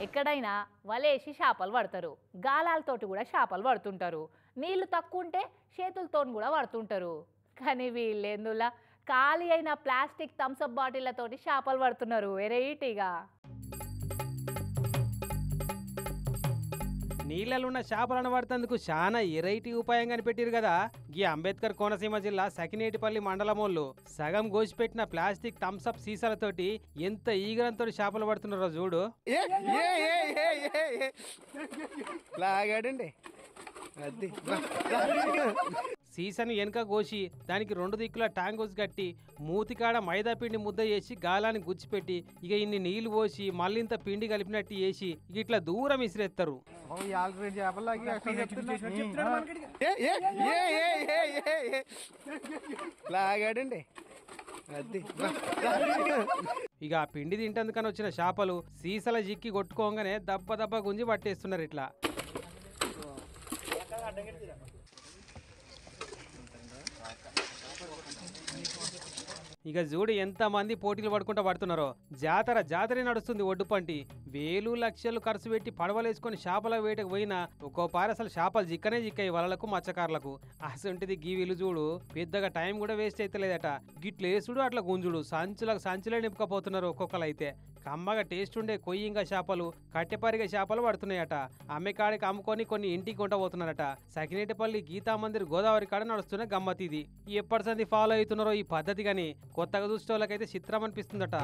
ఎక్కడైనా వలేసి చేపలు పడతారు, గాలాలతోటి కూడా చేపలు పడుతుంటారు. నీళ్లు తక్కువ ఉంటే చేతులతో కూడా పడుతుంటారు. కానీ వీళ్ళేందులా ఖాళీ అయిన ప్లాస్టిక్ థమ్స్అప్ బాటిళ్లతోటి చేపలు పడుతున్నారు వెరైటీగా. నీళ్ళలున్న చేపలను పడుతందుకు చాలా ఎరైటీ ఉపాయం కనిపెట్టిరు కదా. ఈ అంబేద్కర్ కోనసీమ జిల్లా సకినేటిపల్లి మండలమోళ్ళు సగం గోసిపెట్టిన ప్లాస్టిక్ థమ్స్అప్ సీసాలతోటి ఎంత ఈగరంతో చేపలు పడుతున్నారో చూడు. సీసాను వెనక కోసి దానికి 2 దిక్కుల టాంగోస్ కట్టి మూతికాడ మైదా పిండి ముద్ద చేసి గాలాన్ని గుచ్చిపెట్టి ఇక ఇన్ని నీళ్లు పోసి మళ్ళీ ఇంత పిండి కలిపినట్టు చేసి ఇట్లా దూరం ఇసిరేస్తారు. ఇక ఆ పిండి తింటందుకని వచ్చిన చేపలు సీసల జిక్కి కొట్టుకోగానే దబ్బ దబ్బ గుంజి పట్టేస్తున్నారు ఇట్లా. ఇక చూడు ఎంత మంది పోటీలు పడుకుంటూ పడుతున్నారో. జాతరే నడుస్తుంది ఒడ్డుపంటి. వేలు లక్షలు ఖర్చు పెట్టి పడవలేసుకొని చేపల వేటకు పోయినా ఒక్కో పారి అసలు చేపలు జిక్కయి వలలకు మత్స్యకారులకు. అసంటిది గీ వీలు చూడు పెద్దగా టైం కూడా వేస్ట్ అయితలేదట. గిట్లేసుడు అట్లా గుంజుడు సంచులే నింపుకపోతున్నారు ఒక్కొక్కరు. అయితే కమ్మగా టేస్ట్ ఉండే కొయ్యింగ చేపలు కట్టెపరిగ చేపలు పడుతున్నాయట. అమ్మెకాడికి అమ్ముకొని కొన్ని ఇంటికి కొంటపోతున్నారట. సకినేటిపల్లి గీతా మందిర్ గోదావరి కాడ నడుస్తున్న గమ్మత్ ఇది. ఎప్పటి సంది ఫాలో అవుతున్నారో ఈ పద్ధతి గాని కొత్తగా చూసే వాళ్ళకైతే చిత్రం అనిపిస్తుందట.